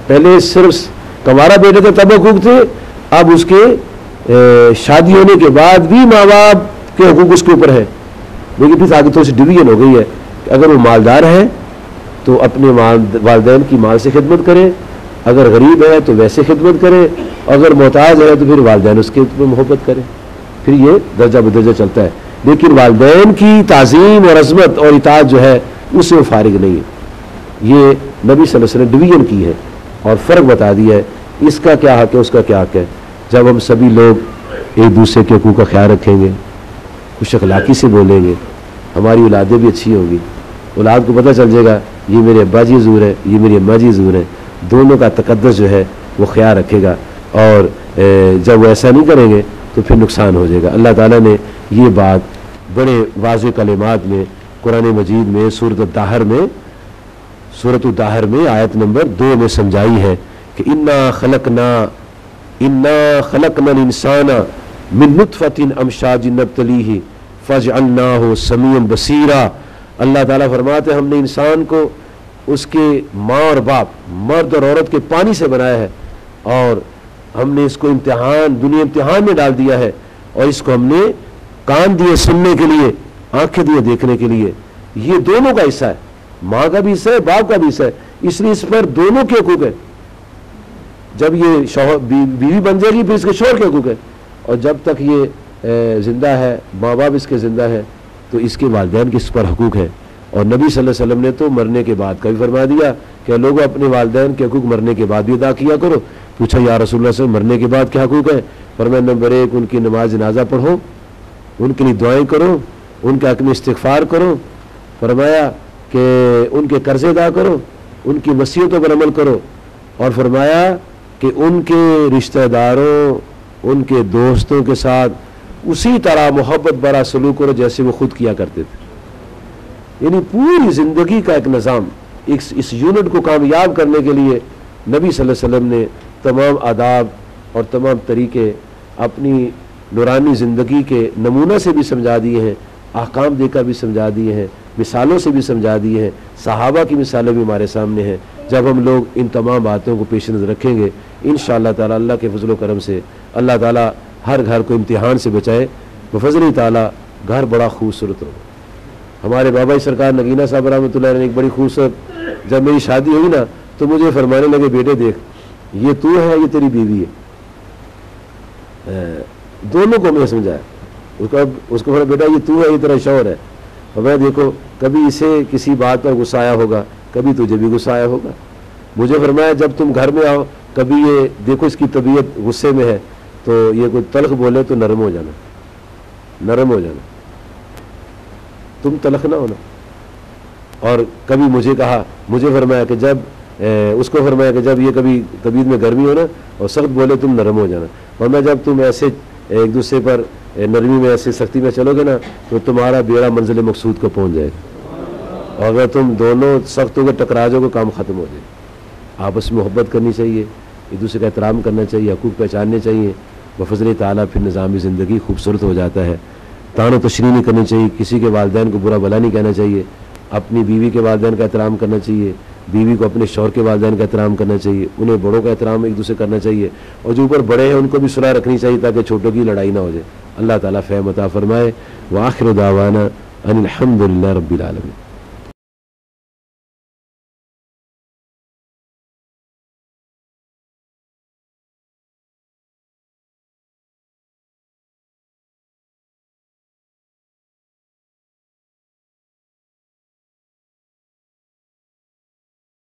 پہلے صرف کنوارا بیٹا تھا تب حقوق تھے، اب اس کے شادی ہونے کے بعد بھی ماں باپ کے حقوق اس کے اوپر ہے، لیکن پھر آگے تھوڑی سی ڈویژن ہو گئی ہے کہ اگر وہ مالدار ہے تو اپنے والدین کی مال سے خدمت کرے، اگر غریب ہے تو ویسے خدمت کرے، اگر محتاج ہے تو پھر والدین اس کے محبت کرے، پھر یہ درجہ بدرجہ چلتا ہے. لیکن والدین کی تعظیم اور عظمت اور اطاعت جو ہے اس سے وہ فارغ نہیں ہے. یہ نبی صلی اللہ علیہ وسلم نے ڈویژن کی ہے اور فرق بتا دیا ہے، اس کا کیا حق ہے اس کا کیا حق ہے. جب ہم سبھی لوگ ایک دوسرے کے حقوق کا خیال رکھیں گے، خوش اخلاقی سے بولیں گے، ہماری اولادیں بھی اچھی ہوں گی. اولاد کو پتہ چل جائے گا یہ میرے ابا جی حضور ہے، یہ میری اماں جی حضور ہے، دونوں کا تقدس جو ہے وہ خیال رکھے گا. اور جب وہ ایسا نہیں کریں گے تو پھر نقصان ہو جائے گا. اللہ تعالیٰ نے یہ بات بڑے واضح کلمات میں قرآن مجید میں سورۃ الداہر میں آیت نمبر 2 میں سمجھائی ہے کہ انا خلقنا الانسان من نطفۃ امشاج نبتلیہ فجعلناہ سمیعا بصیرا. اللہ تعالیٰ فرماتے ہیں ہم نے انسان کو اس کے ماں اور باپ، مرد اور عورت کے پانی سے بنایا ہے، اور ہم نے اس کو دنیا امتحان میں ڈال دیا ہے، اور اس کو ہم نے کان دیے سننے کے لیے، آنکھیں دیے دیکھنے کے لیے. یہ دونوں کا حصہ ہے، ماں کا بھی حصہ ہے، باپ کا بھی حصہ ہے، اس لیے اس پر دونوں کے حقوق ہے. جب یہ شوہر بیوی بن جائے گی پھر اس کے شوہر کے حقوق ہے، اور جب تک یہ زندہ ہے، ماں باپ اس کے زندہ ہے، تو اس کے والدین کے اس پر حقوق ہے. اور نبی صلی اللہ علیہ وسلم نے تو مرنے کے بعد کا بھی فرما دیا کہ لوگوں اپنے والدین کے حقوق مرنے کے بعد بھی ادا کیا کرو. پوچھا یا رسول اللہ صلی اللہ علیہ وسلم مرنے کے بعد کیا حقوق ہے؟ فرمایا نمبر 1 ان کی نماز جنازہ پڑھو، ان کے لیے دعائیں کرو، ان کے حق میں استغفار کرو. فرمایا کہ ان کے قرض ادا کرو، ان کی وصیتوں پر عمل کرو. اور فرمایا کہ ان کے رشتہ داروں، ان کے دوستوں کے ساتھ اسی طرح محبت برا سلوک کرو جیسے وہ خود کیا کرتے تھے. یعنی پوری زندگی کا ایک نظام، اس یونٹ کو کامیاب کرنے کے لیے نبی صلی اللہ علیہ وسلم نے تمام آداب اور تمام طریقے اپنی نورانی زندگی کے نمونہ سے بھی سمجھا دیے ہیں، احکام دے کر بھی سمجھا دیے ہیں، مثالوں سے بھی سمجھا دیے ہیں. صحابہ کی مثالیں بھی ہمارے سامنے ہیں. جب ہم لوگ ان تمام باتوں کو پیش نظر رکھیں گے انشاءاللہ تعالی اللہ کے فضل و کرم سے اللہ تعالی ہر گھر کو امتحان سے بچائے. بفضل تعالی گھر بڑا خوبصورت ہوگا. ہمارے بابا سرکار نگینہ صاحب رحمۃ اللہ علیہ نے ایک بڑی خوبصورت، جب میری شادی ہوئی نا تو مجھے فرمانے لگے بیٹے دیکھ یہ تو ہے یہ تیری بیوی ہے. دونوں کو میں سمجھایا، اس کو بیٹا یہ تو ہے یہ تیرا شوہر ہے. اور میں دیکھو کبھی اسے کسی بات پر غصہ آیا ہوگا، کبھی تجھے بھی غصہ آیا ہوگا. مجھے فرمایا جب تم گھر میں آؤ کبھی یہ دیکھو اس کی طبیعت غصے میں ہے تو یہ کوئی تلخ بولے تو نرم ہو جانا، نرم ہو جانا، تم تلخ نہ ہونا. اور کبھی مجھے فرمایا کہ جب اس کو فرمایا کہ جب یہ کبھی طبیعت میں گرمی ہو نا اور سخت بولے تم نرم ہو جانا. اور میں جب تم ایسے ایک دوسرے پر نرمی میں ایسے سختی میں چلو گے نا تو تمہارا بیڑا منزل مقصود کو پہنچ جائے گا. اور اگر تم دونوں سخت ہو گے ٹکرا جاؤ گے کام ختم ہو جائے. آپس میں محبت کرنی چاہیے، ایک دوسرے کا احترام کرنا چاہیے، حقوق پہچاننے چاہیے. بفضل تعالیٰ پھر نظام زندگی خوبصورت ہو جاتا ہے. تان و تشریح نہیں کرنی چاہیے، کسی کے والدین کو برا بھلا نہیں کہنا چاہیے، اپنی بیوی کے والدین کا احترام کرنا چاہیے، بیوی کو اپنے شوہر کے والدین کا احترام کرنا چاہیے، انہیں بڑوں کا احترام ایک دوسرے کرنا چاہیے، اور جو اوپر بڑے ہیں ان کو بھی صلح رکھنی چاہیے تاکہ چھوٹوں کی لڑائی نہ ہو جائے. اللہ تعالیٰ فہم عطا فرمائے. وآخر دعوانا ان الحمد للہ رب العالمین.